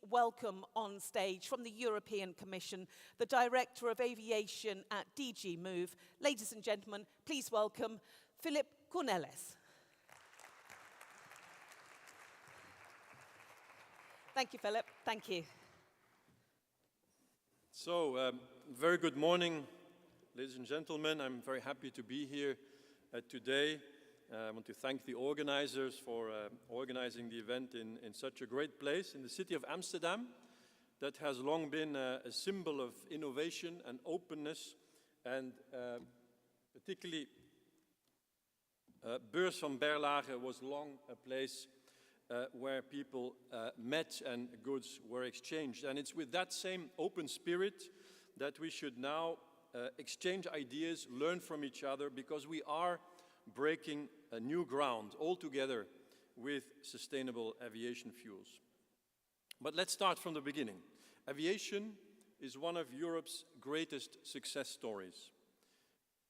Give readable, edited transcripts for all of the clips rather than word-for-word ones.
welcome on stage from the European Commission, the Director of Aviation at DG Move. Ladies and gentlemen, please welcome Filip Cornelis. Thank you, Filip. Thank you. So, very good morning, ladies and gentlemen. I'm very happy to be here today. I want to thank the organizers for organizing the event in such a great place, in the city of Amsterdam, that has long been a symbol of innovation and openness, and particularly Beurs van Berlage was long a place where people met and goods were exchanged. And it's with that same open spirit that we should now exchange ideas, learn from each other, because we are breaking a new ground altogether with sustainable aviation fuels. But let's start from the beginning. Aviation is one of Europe's greatest success stories.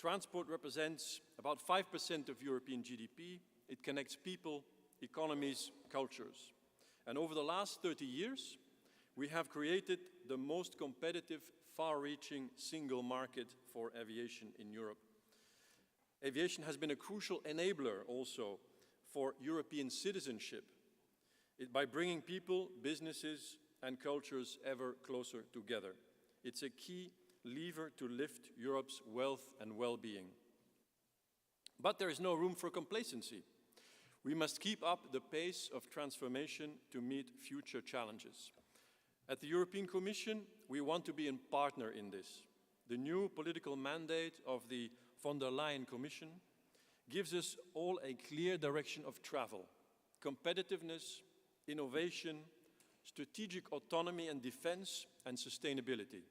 Transport represents about 5% of European GDP. It connects people, economies, cultures. And over the last 30 years, we have created the most competitive, far-reaching single market for aviation in Europe. Aviation has been a crucial enabler also for European citizenship, by bringing people, businesses, and cultures ever closer together. It's a key lever to lift Europe's wealth and well-being. But there is no room for complacency. We must keep up the pace of transformation to meet future challenges. At the European Commission, we want to be a partner in this. The new political mandate of the von der Leyen Commission gives us all a clear direction of travel: competitiveness, innovation, strategic autonomy and defense, and sustainability.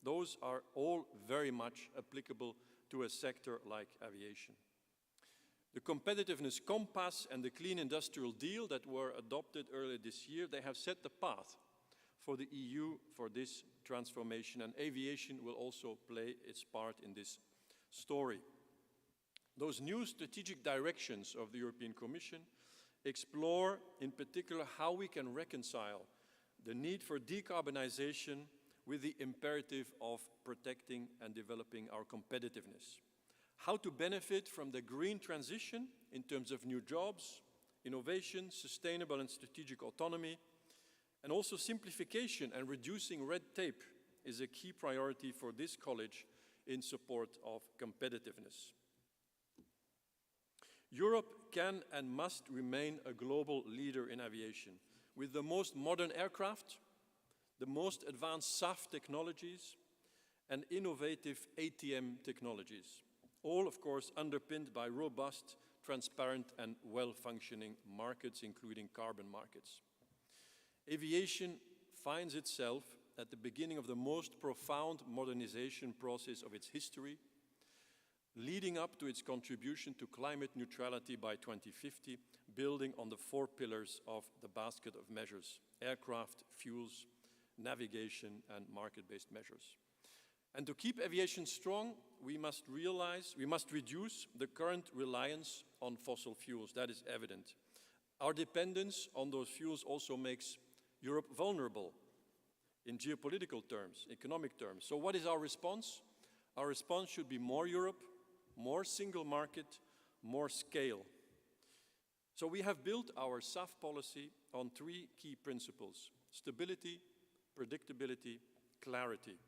Those are all very much applicable to a sector like aviation. The Competitiveness Compass and the Clean Industrial Deal that were adopted earlier this year, they have set the path for the EU for this transformation, and aviation will also play its part in this story. Those new strategic directions of the European Commission explore in particular how we can reconcile the need for decarbonization with the imperative of protecting and developing our competitiveness. How to benefit from the green transition in terms of new jobs, innovation, sustainable and strategic autonomy, and also simplification and reducing red tape is a key priority for this college in support of competitiveness. Europe can and must remain a global leader in aviation, with the most modern aircraft, the most advanced SAF technologies, and innovative ATM technologies. All, of course, underpinned by robust, transparent, and well-functioning markets, including carbon markets. Aviation finds itself at the beginning of the most profound modernization process of its history, leading up to its contribution to climate neutrality by 2050, building on the 4 pillars of the basket of measures: aircraft, fuels, navigation, and market-based measures. And to keep aviation strong, we must reduce the current reliance on fossil fuels. That is evident. Our dependence on those fuels also makes Europe vulnerable in geopolitical terms, economic terms. So what is our response? Our response should be more Europe, more single market, more scale. So we have built our SAF policy on 3 key principles: stability, predictability, clarity.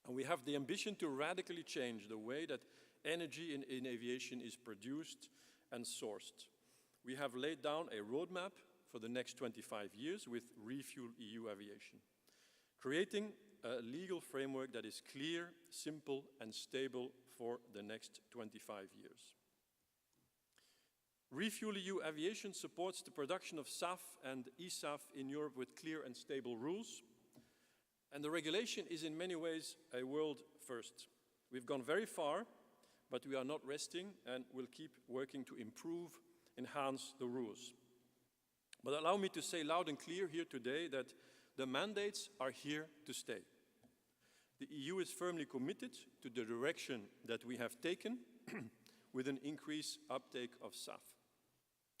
And we have the ambition to radically change the way that energy in aviation is produced and sourced. We have laid down a roadmap for the next 25 years with ReFuelEU Aviation, creating a legal framework that is clear, simple, and stable for the next 25 years. ReFuelEU Aviation supports the production of SAF and eSAF in Europe with clear and stable rules. And the regulation is in many ways a world first. We've gone very far, but we are not resting and will keep working to improve, enhance the rules. But allow me to say loud and clear here today that the mandates are here to stay. The EU is firmly committed to the direction that we have taken with an increased uptake of SAF.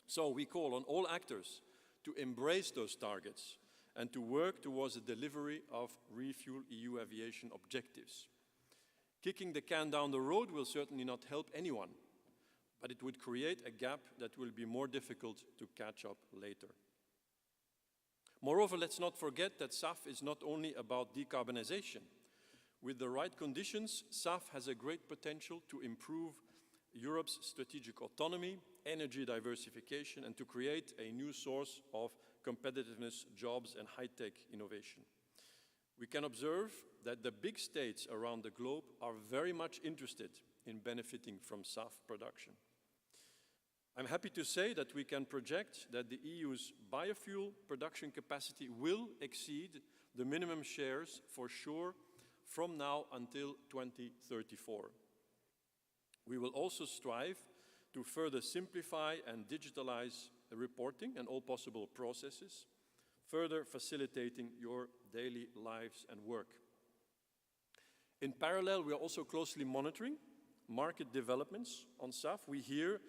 So we call on all actors to embrace those targets and to work towards the delivery of ReFuelEU Aviation objectives. Kicking the can down the road will certainly not help anyone, but it would create a gap that will be more difficult to catch up later. Moreover, let's not forget that SAF is not only about decarbonization. With the right conditions, SAF has a great potential to improve Europe's strategic autonomy, energy diversification, and to create a new source of competitiveness, jobs, and high-tech innovation. We can observe that the big states around the globe are very much interested in benefiting from SAF production. I'm happy to say that we can project that the EU's biofuel production capacity will exceed the minimum shares for sure from now until 2034. We will also strive to further simplify and digitalize the reporting and all possible processes, further facilitating your daily lives and work. In parallel, we are also closely monitoring market developments on SAF. We hear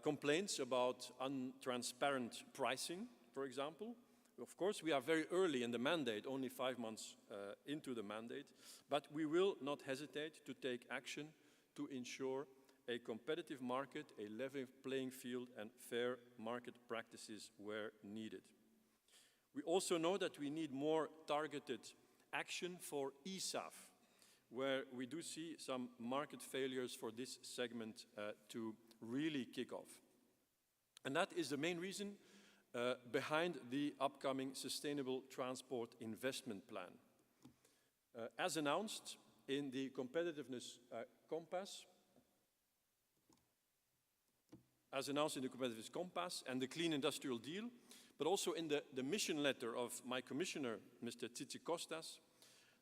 complaints about untransparent pricing, for example. Of course, we are very early in the mandate, only 5 months into the mandate, but we will not hesitate to take action to ensure a competitive market, a level playing field, and fair market practices where needed. We also know that we need more targeted action for eSAF, where we do see some market failures for this segment to really kick off. And that is the main reason behind the upcoming Sustainable Transport Investment Plan. As announced in the Competitiveness Compass, and the Clean Industrial Deal, but also in the mission letter of my commissioner, Mr. Tzitzikostas,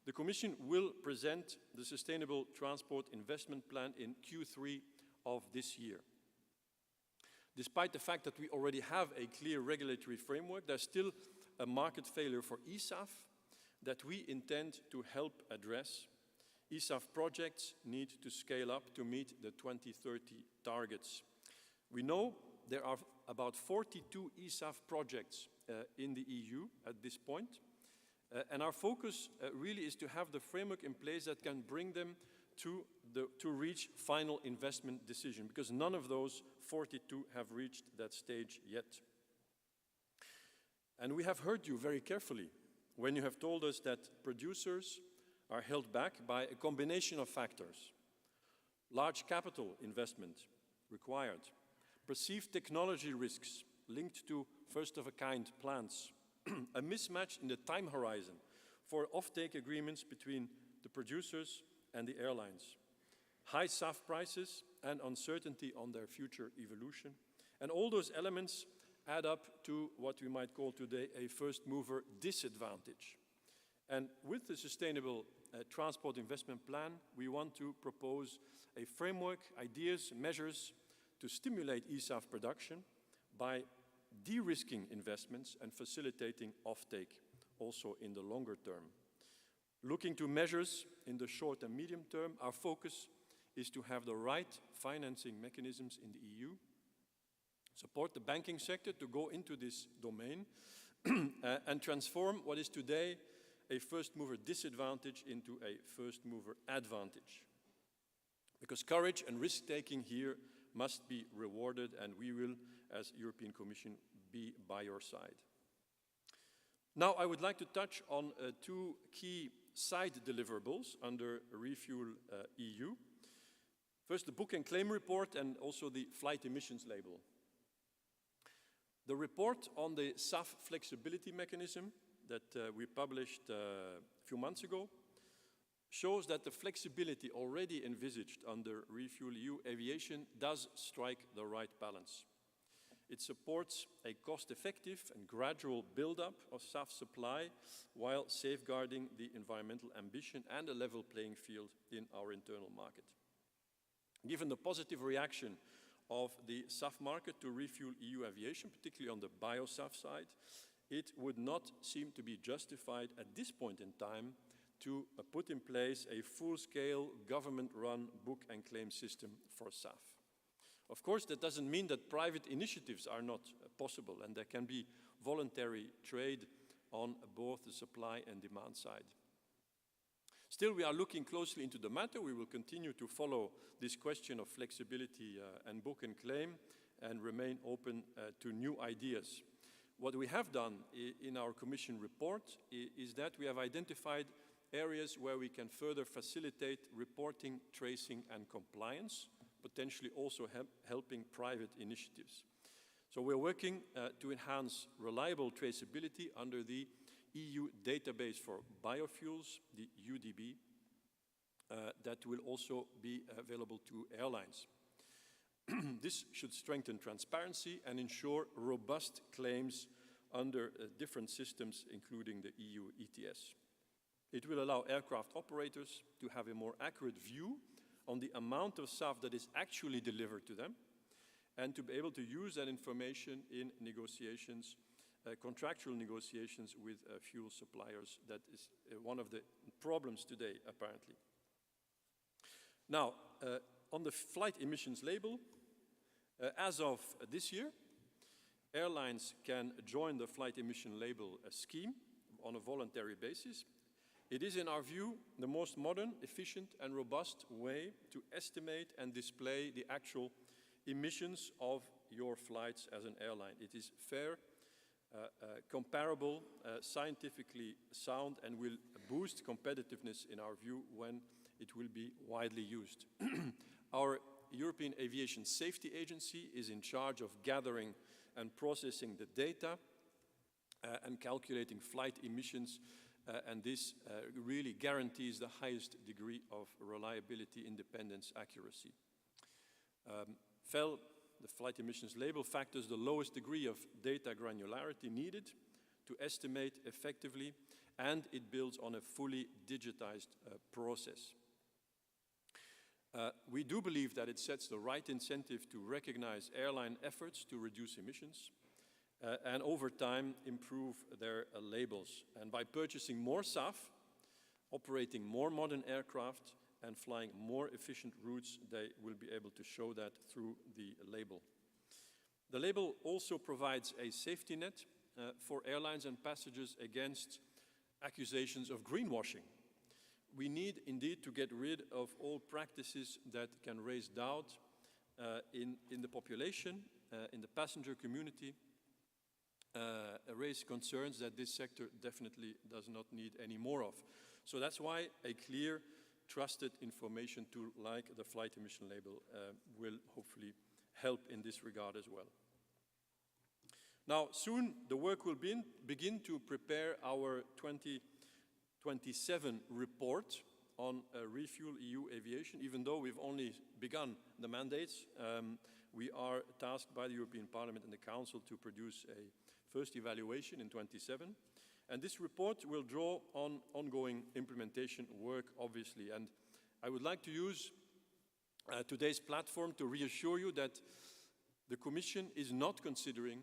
the Commission will present the Sustainable Transport Investment Plan in Q3 of this year. Despite the fact that we already have a clear regulatory framework, there's still a market failure for eSAF that we intend to help address. eSAF projects need to scale up to meet the 2030 targets. We know there are about 42 eSAF projects in the EU at this point, and our focus really is to have the framework in place that can bring them to reach final investment decision, because none of those 42 have reached that stage yet. And we have heard you very carefully when you have told us that producers are held back by a combination of factors: large capital investment required, perceived technology risks linked to first-of-a-kind plants, a mismatch in the time horizon for offtake agreements between the producers and the airlines, high SAF prices and uncertainty on their future evolution. And all those elements add up to what we might call today a first-mover disadvantage. And with the Sustainable Transport Investment Plan, we want to propose a framework, ideas, measures to stimulate eSAF production by de-risking investments and facilitating offtake also in the longer term. Looking to measures in the short and medium term, our focus is to have the right financing mechanisms in the EU, support the banking sector to go into this domain, and transform what is today a first-mover disadvantage into a first-mover advantage. Because courage and risk-taking here must be rewarded, and we will, as European Commission, be by your side. Now, I would like to touch on two key side deliverables under ReFuelEU. First, the book and claim report, and also the flight emissions label. The report on the SAF flexibility mechanism that we published a few months ago shows that the flexibility already envisaged under ReFuelEU Aviation does strike the right balance. It supports a cost-effective and gradual build-up of SAF supply while safeguarding the environmental ambition and a level playing field in our internal market. Given the positive reaction of the SAF market to ReFuelEU Aviation, particularly on the bio-SAF side, it would not seem to be justified at this point in time to put in place a full-scale government-run book and claim system for SAF. Of course, that doesn't mean that private initiatives are not possible, and there can be voluntary trade on both the supply and demand side. Still, we are looking closely into the matter. We will continue to follow this question of flexibility and book and claim and remain open to new ideas. What we have done in our Commission report is that we have identified areas where we can further facilitate reporting, tracing and compliance, potentially also helping private initiatives. So we're working to enhance reliable traceability under the EU database for biofuels, the UDB, that will also be available to airlines. This should strengthen transparency and ensure robust claims under different systems, including the EU ETS. It will allow aircraft operators to have a more accurate view on the amount of SAF that is actually delivered to them, and to be able to use that information in negotiations, contractual negotiations with fuel suppliers. That is one of the problems today, apparently. Now, on the flight emissions label, as of this year, airlines can join the flight emission label scheme on a voluntary basis. It is, in our view, the most modern, efficient and robust way to estimate and display the actual emissions of your flights as an airline. It is fair, comparable, scientifically sound, and will boost competitiveness, in our view, when it will be widely used. Our European Aviation Safety Agency is in charge of gathering and processing the data and calculating flight emissions, and this really guarantees the highest degree of reliability, independence, accuracy. FEL, the flight emissions label, factors the lowest degree of data granularity needed to estimate effectively, and it builds on a fully digitized process. We do believe that it sets the right incentive to recognize airline efforts to reduce emissions and over time improve their labels. And by purchasing more SAF, operating more modern aircraft and flying more efficient routes, they will be able to show that through the label. The label also provides a safety net for airlines and passengers against accusations of greenwashing. We need indeed to get rid of all practices that can raise doubt in the population, in the passenger community, raise concerns that this sector definitely does not need any more of. So that's why a clear, trusted information tool like the flight emission label will hopefully help in this regard as well. Now, soon the work will begin to prepare our 2027 report on ReFuelEU Aviation. Even though we've only begun the mandates, we are tasked by the European Parliament and the Council to produce a first evaluation in 27. And this report will draw on ongoing implementation work, obviously. And I would like to use today's platform to reassure you that the Commission is not considering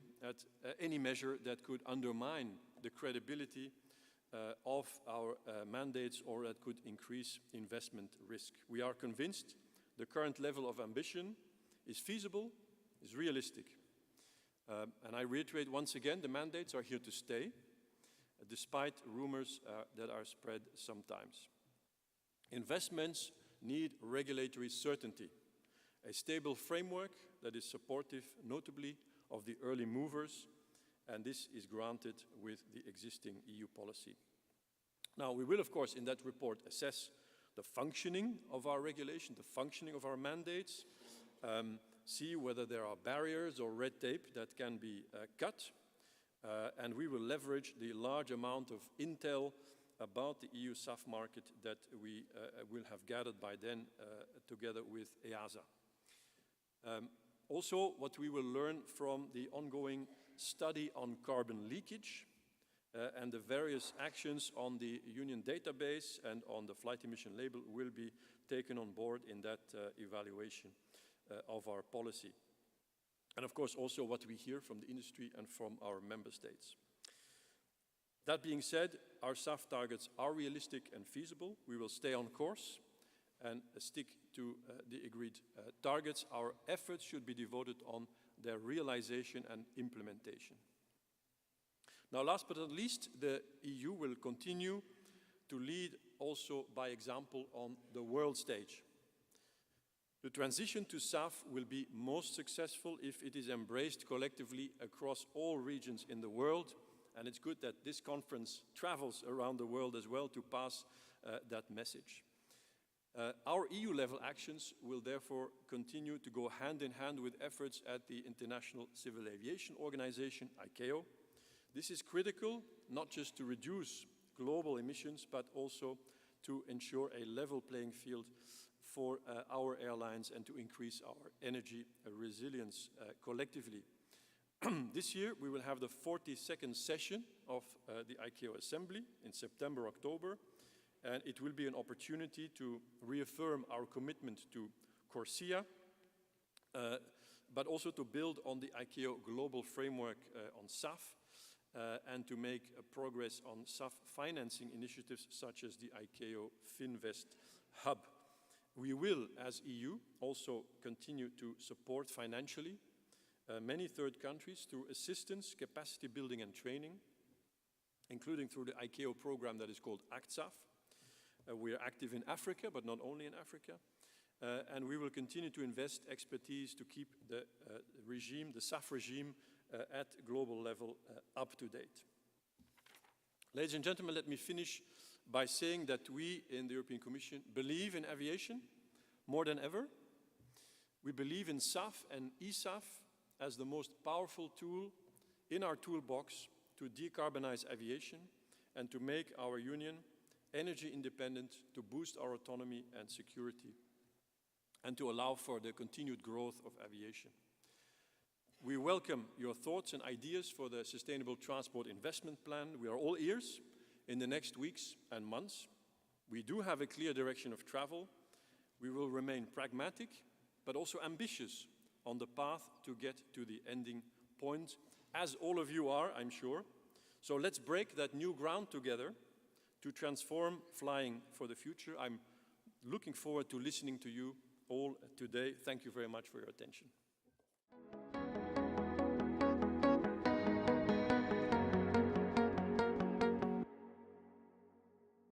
any measure that could undermine the credibility of our mandates or that could increase investment risk. We are convinced the current level of ambition is feasible, is realistic. And I reiterate once again, the mandates are here to stay, despite rumors that are spread sometimes. Investments need regulatory certainty, a stable framework that is supportive, notably, of the early movers, and this is granted with the existing EU policy. Now, we will, of course, in that report assess the functioning of our regulation, the functioning of our mandates, see whether there are barriers or red tape that can be cut, and we will leverage the large amount of intel about the EU SAF market that we will have gathered by then together with EASA. Also, what we will learn from the ongoing study on carbon leakage and the various actions on the Union database and on the flight emission label will be taken on board in that evaluation of our policy. And of course also what we hear from the industry and from our member states. That being said, our SAF targets are realistic and feasible. We will stay on course and stick to the agreed targets. Our efforts should be devoted on their realization and implementation. Now, last but not least, the EU will continue to lead also by example on the world stage. The transition to SAF will be most successful if it is embraced collectively across all regions in the world, and it's good that this conference travels around the world as well to pass that message. Our EU-level actions will therefore continue to go hand in hand with efforts at the International Civil Aviation Organization, ICAO. This is critical, not just to reduce global emissions, but also to ensure a level playing field for our airlines and to increase our energy resilience collectively. This year, we will have the 42nd session of the ICAO Assembly in September, October, and it will be an opportunity to reaffirm our commitment to CORSIA, but also to build on the ICAO global framework on SAF, and to make progress on SAF financing initiatives such as the ICAO Finvest Hub. We will, as EU, also continue to support financially many third countries through assistance, capacity building and training, including through the ICAO program that is called ACTSAF. We are active in Africa, but not only in Africa. And we will continue to invest expertise to keep the regime, the SAF regime, at global level up to date. Ladies and gentlemen, let me finish by saying that we in the European Commission believe in aviation more than ever. We believe in SAF and eSAF as the most powerful tool in our toolbox to decarbonize aviation and to make our union energy independent, to boost our autonomy and security, and to allow for the continued growth of aviation. We welcome your thoughts and ideas for the Sustainable Transport Investment Plan. We are all ears in the next weeks and months. We do have a clear direction of travel. We will remain pragmatic, but also ambitious on the path to get to the ending point, as all of you are, I'm sure. So let's break that new ground together to transform flying for the future. I'm looking forward to listening to you all today. Thank you very much for your attention.